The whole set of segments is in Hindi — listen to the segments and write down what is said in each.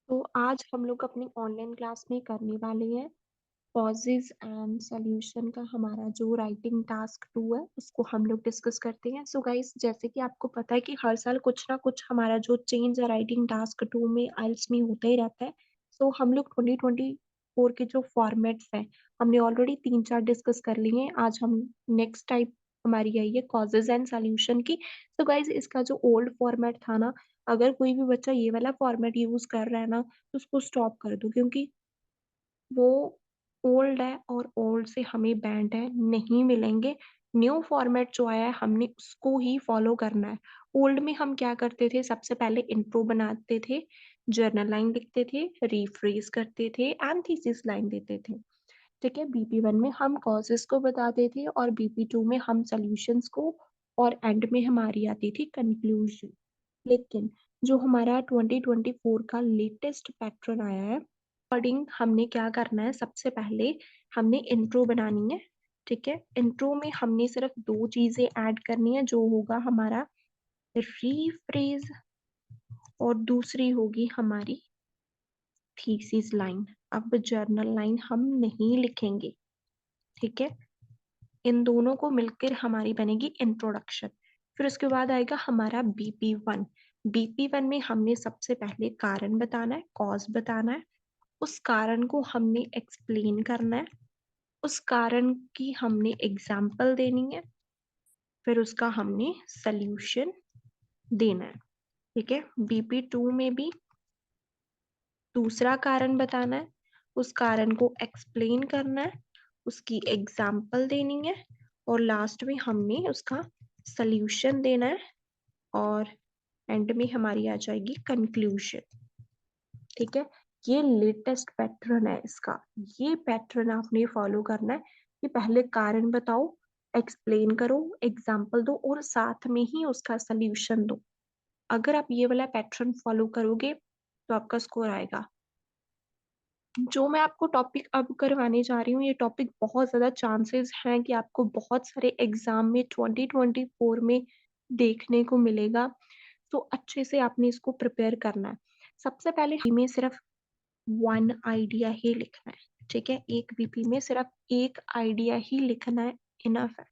तो आज हम लोग अपनी ऑनलाइन क्लास में करने वाले हैं कॉजेज एंड सॉल्यूशन का हमारा जो राइटिंग टास्क 2 है उसको हम लोग डिस्कस करते हैं। सो गाइस, जैसे कि आपको पता है कि हर साल कुछ ना कुछ हमारा जो चेंज है राइटिंग टास्क 2 में आइल्स में होता ही रहता है। सो हम लोग 2024 के जो फॉर्मेट्स हैं हमने ऑलरेडी 3-4 डिस्कस कर लिए हैं। आज हम नेक्स्ट टाइप हमारी आई है कॉजेज एंड सॉल्यूशन की। सो गाइस, इसका जो ओल्ड फॉर्मेट था ना, अगर कोई भी बच्चा ये वाला फॉर्मेट यूज कर रहा है ना तो उसको स्टॉप कर दो, क्योंकि वो ओल्ड है और ओल्ड से हमें बैंड है नहीं मिलेंगे। न्यू फॉर्मेट जो आया है हमने उसको ही फॉलो करना है। ओल्ड में हम क्या करते थे, सबसे पहले इंट्रो बनाते थे, जर्नल लाइन लिखते थे, रीफ्रेज करते थे एंड थीसिस लाइन देते थे। ठीक है, बीपी वन में हम कॉजेस को बताते थे और बीपी टू में हम सॉल्यूशंस को, और एंड में हमारी आती थी कंक्लूजन। लेकिन जो हमारा 2024 का लेटेस्ट पैटर्न आया है, अकॉर्डिंग हमने क्या करना है, सबसे पहले हमने इंट्रो बनानी है। ठीक है, इंट्रो में हमने सिर्फ दो चीजें ऐड करनी है, जो होगा हमारा रीफ्रेज और दूसरी होगी हमारी थीसिस लाइन। अब जर्नल लाइन हम नहीं लिखेंगे। ठीक है, इन दोनों को मिलकर हमारी बनेगी इंट्रोडक्शन। फिर उसके बाद आएगा हमारा बीपी वन। बीपी वन में हमने सबसे पहले कारण बताना है, कॉज बताना है, उस कारण को हमने एक्सप्लेन करना है, उस कारण की हमने एग्जाम्पल देनी है, फिर उसका हमने सल्यूशन देना है। ठीक है, बीपी टू में भी दूसरा कारण बताना है, उस कारण को एक्सप्लेन करना है, उसकी एग्जाम्पल देनी है, और लास्ट में हमने उसका सल्यूशन देना है, और एंड में हमारी आ जाएगी कंक्लूजन। ठीक है, ये लेटेस्ट पैटर्न है इसका। ये पैटर्न आपने फॉलो करना है कि पहले कारण बताओ, एक्सप्लेन करो, एग्जाम्पल दो और साथ में ही उसका सल्यूशन दो। अगर आप ये वाला पैटर्न फॉलो करोगे तो आपका स्कोर आएगा। जो मैं आपको टॉपिक अब करवाने जा रही हूँ, ये टॉपिक बहुत ज़्यादा चांसेस हैं कि आपको बहुत सारे एग्जाम में 2024 में देखने को मिलेगा। तो अच्छे से आपने इसको प्रिपेयर करना है। सबसे पहले हमें सिर्फ वन आइडिया ही लिखना है। ठीक है, एक बीपी में सिर्फ एक आइडिया ही लिखना है, इनफ है।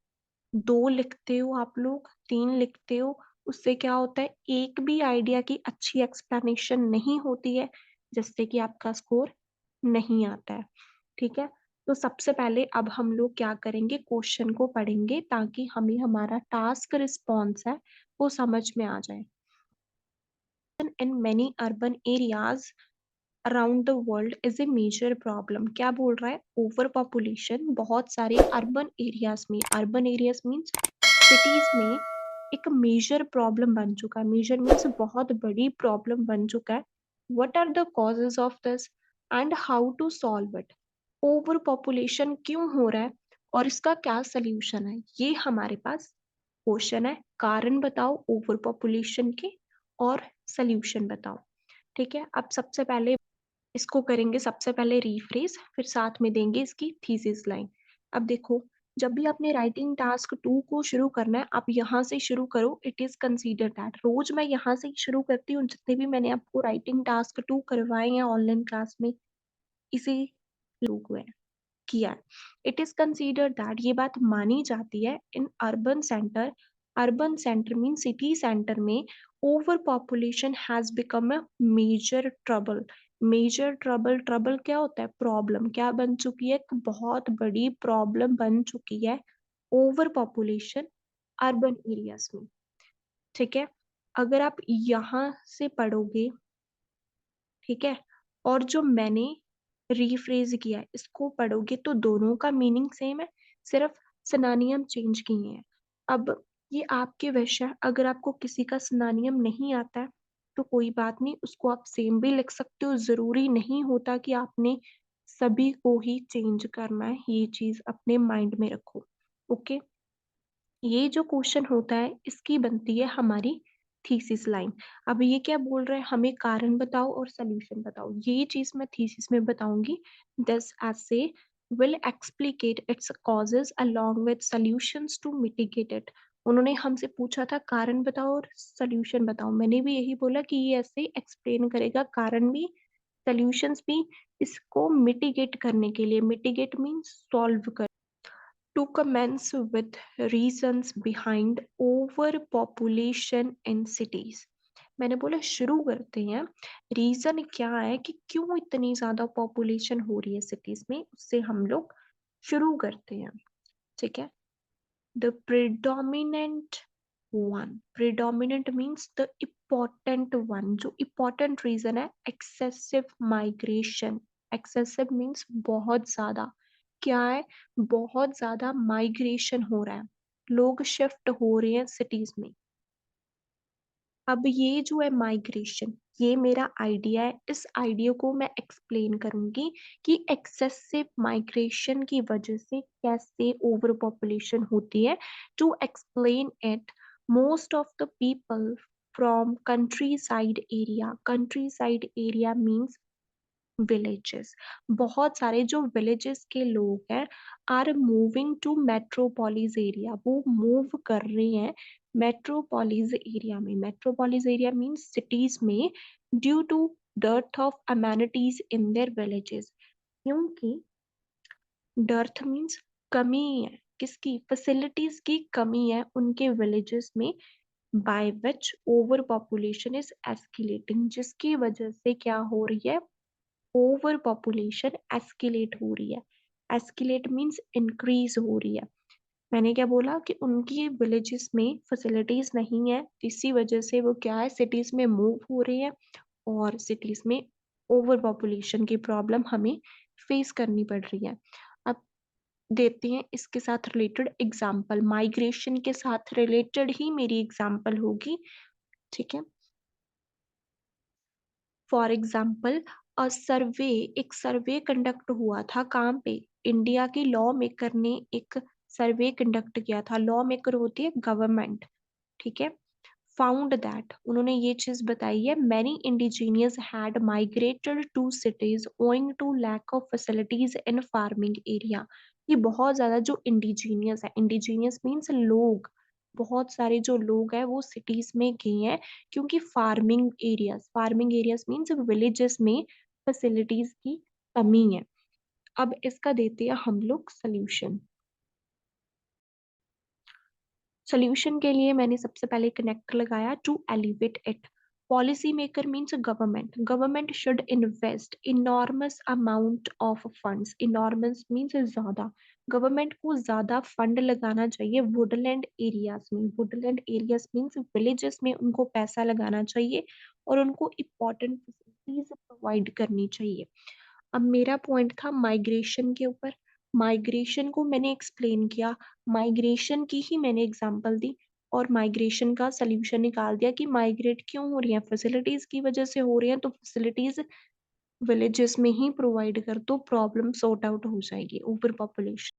दो लिखते हो आप लोग, तीन लिखते हो, उससे क्या होता है, एक भी आइडिया की अच्छी एक्सप्लेनेशन नहीं होती है, जिससे कि आपका स्कोर नहीं आता है। ठीक है, तो सबसे पहले अब हम लोग क्या करेंगे, क्वेश्चन को पढ़ेंगे ताकि हमें हमारा टास्क रिस्पॉन्स है वो समझ में आ जाए। In many urban areas around the world is a major problem. क्या बोल रहा है, ओवर पॉपुलेशन बहुत सारे अर्बन एरियाज में, अर्बन एरियाज मीन्स सिटीज में एक मेजर प्रॉब्लम बन चुका है। मेजर मीन्स बहुत बड़ी प्रॉब्लम बन चुका है। What are the causes of this and how to solve it. Over population क्यों हो रहा है और इसका क्या सल्यूशन है, ये हमारे पास क्वेश्चन है। कारण बताओ ओवर पॉपुलेशन के, और सल्यूशन बताओ। ठीक है, अब सबसे पहले इसको करेंगे, सबसे पहले रीफ्रेज, फिर साथ में देंगे इसकी थीसिस लाइन। अब देखो, जब भी आपने राइटिंग टास्क 2 को शुरू करना है, आप यहाँ से शुरू करो। इट इज कंसीडर दैट, रोज मैं यहाँ से ही शुरू करती हूँ। जितने भी मैंने आपको राइटिंग टास्क 2 करवाए हैं ऑनलाइन क्लास में, इसी लोग हुए हैं, किया है। इट इज कंसीडर दैट, ये बात मानी जाती है, in urban centre, urban centre mean city centre में over population has become a major trouble. Major trouble, trouble क्या होता है, प्रॉब्लम, क्या बन चुकी है, एक बहुत बड़ी प्रॉब्लम बन चुकी है ओवर पॉपुलेशन अर्बन एरियाज में। ठीक है, अगर आप यहाँ से पढ़ोगे, ठीक है, और जो मैंने रीफ्रेज किया है इसको पढ़ोगे तो दोनों का मीनिंग सेम है, सिर्फ सिनोनियम चेंज किए हैं। अब ये आपके विषय है, अगर आपको किसी का सिनोनियम नहीं आता है तो कोई बात नहीं, उसको आप सेम भी लिख सकते हो। जरूरी नहीं होता कि आपने सभी को ही चेंज करना है, ये चीज अपने माइंड में रखो। ओके, ये जो क्वेश्चन होता है इसकी बनती है हमारी थीसिस लाइन। अब ये क्या बोल रहा है, हमें कारण बताओ और सॉल्यूशन बताओ। ये चीज मैं थीसिस में बताऊंगी। This essay will explicate its causes along with solutions to mitigate it। उन्होंने हमसे पूछा था कारण बताओ और सॉल्यूशन बताओ, मैंने भी यही बोला कि ये ऐसे एक्सप्लेन करेगा कारण भी, सॉल्यूशंस भी इसको मिटिगेट करने के लिए, मिटिगेट मीन्स सॉल्व कर, to commence with reasons behind over population in cities. मैंने बोला शुरू करते हैं, रीजन क्या है कि क्यों इतनी ज्यादा पॉपुलेशन हो रही है सिटीज में, उससे हम लोग शुरू करते हैं। ठीक है। The predominant one, predominant means the important one, जो important reason है excessive migration। excessive means बहुत ज्यादा, क्या है, बहुत ज्यादा माइग्रेशन हो रहा है, लोग शिफ्ट हो रहे हैं सिटीज में। अब ये जो है माइग्रेशन, ये मेरा आइडिया है, इस आइडिया को मैं एक्सप्लेन करूंगी कि एक्सेसिव माइग्रेशन की वजह से कैसे ओवर पॉपुलेशन होती है। To explain it, most of the people from country side area means villages, बहुत सारे जो विलेजेस के लोग हैं are moving to metropolis area, वो मूव कर रहे हैं मेट्रोपोलिस एरिया में। मेट्रोपोलिस एरिया मीन्स सिटीज में, due to dearth of amenities in their villages, क्योंकि डर्थ मीन्स कमी है, किसकी, फैसिलिटीज की कमी है उनके विलेजेस में, by which over population is escalating, जिसकी वजह से क्या हो रही है, ओवर पॉपुलेशन एस्केलेट हो रही है। एस्केलेट मीन्स इंक्रीज हो रही है। मैंने क्या बोला कि उनकी विलेजेस में फैसिलिटीज नहीं है, इसी वजह से वो क्या है, सिटीज में मूव हो रहे हैं, और सिटीज में ओवर पॉपुलेशन की प्रॉब्लम हमें फेस करनी पड़ रही है। अब देते हैं इसके साथ रिलेटेड एग्जाम्पल, माइग्रेशन के साथ रिलेटेड ही मेरी एग्जाम्पल होगी। ठीक है। फॉर एग्जाम्पल, सर्वे, एक सर्वे कंडक्ट हुआ था काम पे, इंडिया के लॉ मेकर ने एक सर्वे कंडक्ट किया था। लॉ मेकर होती है गवर्नमेंट। ठीक है। फाउंड दैट, उन्होंने ये चीज बताई है, many indigenous had migrated to cities owing to lack of facilities in farming area. ये बहुत ज्यादा जो इंडिजीनियस है, इंडिजीनियस मीन्स लोग, बहुत सारे जो लोग हैं वो सिटीज में गए हैं, क्योंकि फार्मिंग एरियाज मीन्स विलेजेस में फैसिलिटीज की कमी है। अब इसका देते हैं हम लोग सोल्यूशन। सोल्यूशन के लिए मैंने सबसे पहले कनेक्ट लगाया, to elevate it. Policy maker means government, government should invest enormous amount of funds, enormous means ज्यादा, गवर्नमेंट को ज्यादा फंड लगाना चाहिए वुडलैंड एरियाज में। वुडलैंड एरियाज मीन्स विलेजेस में उनको पैसा लगाना चाहिए और उनको इम्पोर्टेंट फैसिलिटीज प्रोवाइड करनी चाहिए। अब मेरा पॉइंट था माइग्रेशन के ऊपर, माइग्रेशन को मैंने एक्सप्लेन किया, माइग्रेशन की ही मैंने एग्जांपल दी, और माइग्रेशन का सल्यूशन निकाल दिया कि माइग्रेट क्यों हो रही है, फैसिलिटीज की वजह से हो रही है, तो फैसिलिटीज विलेजेस में ही प्रोवाइड कर दो, प्रॉब्लम सॉर्ट आउट हो जाएगी, over population.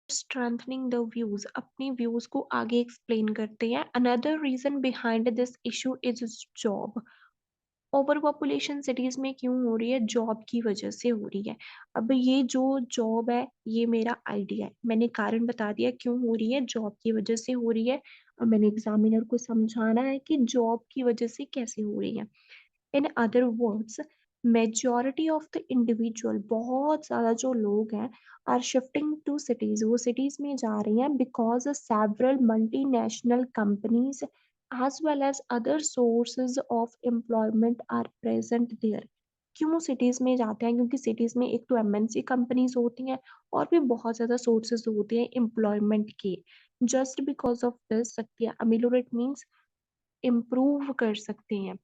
Strengthening the views, अपनी व्यूज को आगे एक्सप्लेन करते हैं। Another reason behind this issue is job. Over population cities में क्यों हो रही है, जॉब की वजह से हो रही है। अब ये जो जॉब है, ये मेरा आइडिया है, मैंने कारण बता दिया क्यों हो रही है, जॉब की वजह से हो रही है। और मैंने एग्जामिनर को समझाना है कि जॉब की वजह से कैसे हो रही है। In other words, majority of the individual, बहुत ज्यादा जो लोग हैं, आर शिफ्टिंग टू सिटीज, वो सिटीज में जा रही हैं, because several multinational companies as well as other sources of employment are present there। क्यों सिटीज में जाते हैं, क्योंकि सिटीज में एक तो एमएनसी कंपनीज होती हैं, और भी बहुत ज्यादा सोर्सेज होते हैं एम्प्लॉयमेंट के। जस्ट बिकॉज ऑफ दिस सकती है, अमिलोरेट मीन्स इम्प्रूव कर सकते हैं।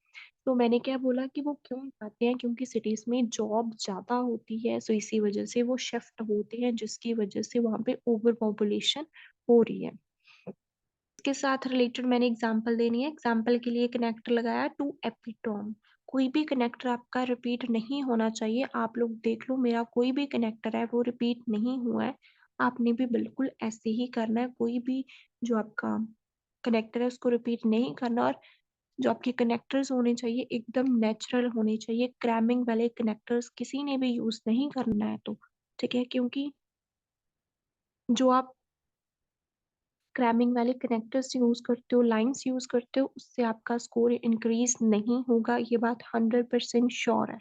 तो मैंने क्या बोला कि वो क्यों जाते हैं, क्योंकि सिटीज में जॉब ज्यादा होती है, सो इसी वजह से वो शिफ्ट होते हैं, जिसकी वजह से वहां पे ओवर पॉपुलेशन हो रही है। इसके साथ रिलेटेड मैंने एग्जांपल देनी है, एग्जांपल के लिए कनेक्टर लगाया, टू एपिटोम। कोई भी कनेक्टर आपका रिपीट नहीं होना चाहिए, आप लोग देख लो मेरा कोई भी कनेक्टर है वो रिपीट नहीं हुआ है, आपने भी बिल्कुल ऐसे ही करना है, कोई भी जो आपका कनेक्टर है उसको रिपीट नहीं करना। और जो आपके कनेक्टर्स होने चाहिए एकदम नेचुरल होने चाहिए, क्रैमिंग वाले कनेक्टर्स किसी ने भी यूज नहीं करना है। तो ठीक है, क्योंकि जो आप क्रैमिंग वाले कनेक्टर्स यूज़ करते हो, लाइन्स यूज़ करते हो, उससे आपका स्कोर इंक्रीज़ नहीं होगा, ये बात 100% श्योर है।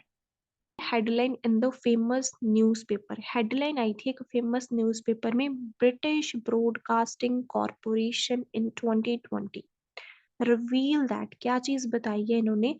Headline in the famous newspaper, headline आई थी एक फेमस न्यूज़पेपर में, British Broadcasting Corporation in 2020 reveal that, क्या चीज बताई है इन्होंने,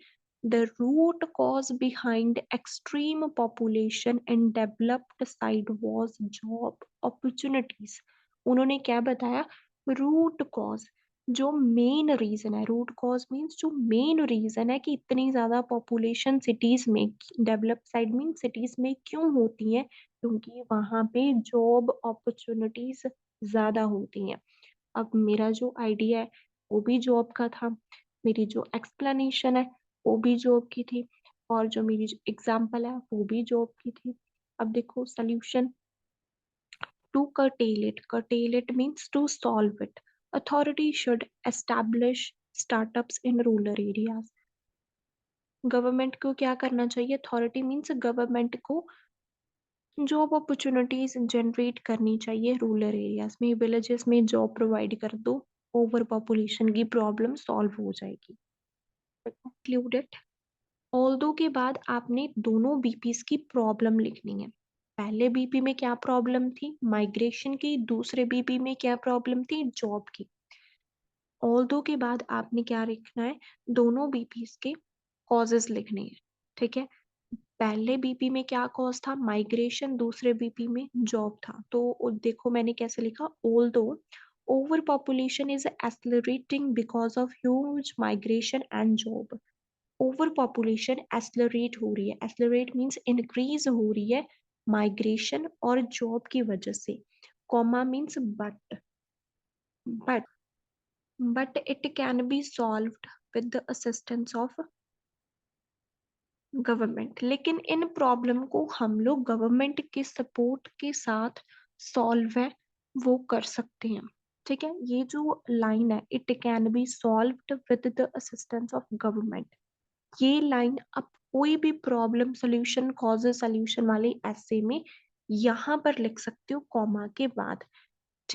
the root cause behind extreme population in developed side was job opportunities. उन्होंने क्या बताया, रूट कॉज, जो मेन रीजन है, रूट कॉज मीन्स जो मेन रीजन है कि इतनी ज्यादा पॉपुलेशन सिटीज में, डेवलप साइड मीन सिटीज में क्यों होती है, क्योंकि वहां पे जॉब अपॉर्चुनिटीज ज्यादा होती हैं। अब मेरा जो आइडिया है वो भी जॉब का था, मेरी जो एक्सप्लेनेशन है वो भी जॉब की थी, और जो मेरी जो एग्जाम्पल है वो भी जॉब की थी। अब देखो solution, to curtail it means to solve it. Authority should establish startups in rural areas. Government को क्या करना चाहिए, अथॉरिटी मीन्स गवर्नमेंट को जॉब अपॉर्चुनिटीज जनरेट करनी चाहिए रूरल एरियाज में, विलेजेस में जॉब प्रोवाइड कर दो, ओवर पॉपुलेशन की प्रॉब्लम सॉल्व हो जाएगी। इंक्लूडेड, ऑल्दो के बाद आपने दोनों बीपीज की प्रॉब्लम लिखनी है। पहले बीपी में क्या प्रॉब्लम थी, माइग्रेशन की, दूसरे बीपी में क्या प्रॉब्लम थी, जॉब की। ऑल्दो के बाद आपने क्या लिखना है, दोनों बीपीज के कॉजेज लिखने हैं, ठीक है। पहले बीपी में क्या कॉज था, माइग्रेशन, दूसरे बीपी में जॉब था। तो देखो मैंने कैसे लिखा, although over population is accelerating because of huge migration and job. Over population accelerate हो रही है, एक्सेलरेट मीन्स इंक्रीज हो रही है माइग्रेशन और जॉब की वजह से, comma means but but it can be solved with the assistance of government. लेकिन इन प्रॉब्लम को हम लोग गवर्नमेंट के सपोर्ट के साथ सॉल्व है वो कर सकते हैं, ठीक है। ये जो लाइन है, it can be solved with the assistance of government, ये लाइन आप कोई भी प्रॉब्लम सॉल्यूशन कॉजेज सॉल्यूशन वाले ऐसे में यहाँ पर लिख सकते हो कॉमा के बाद।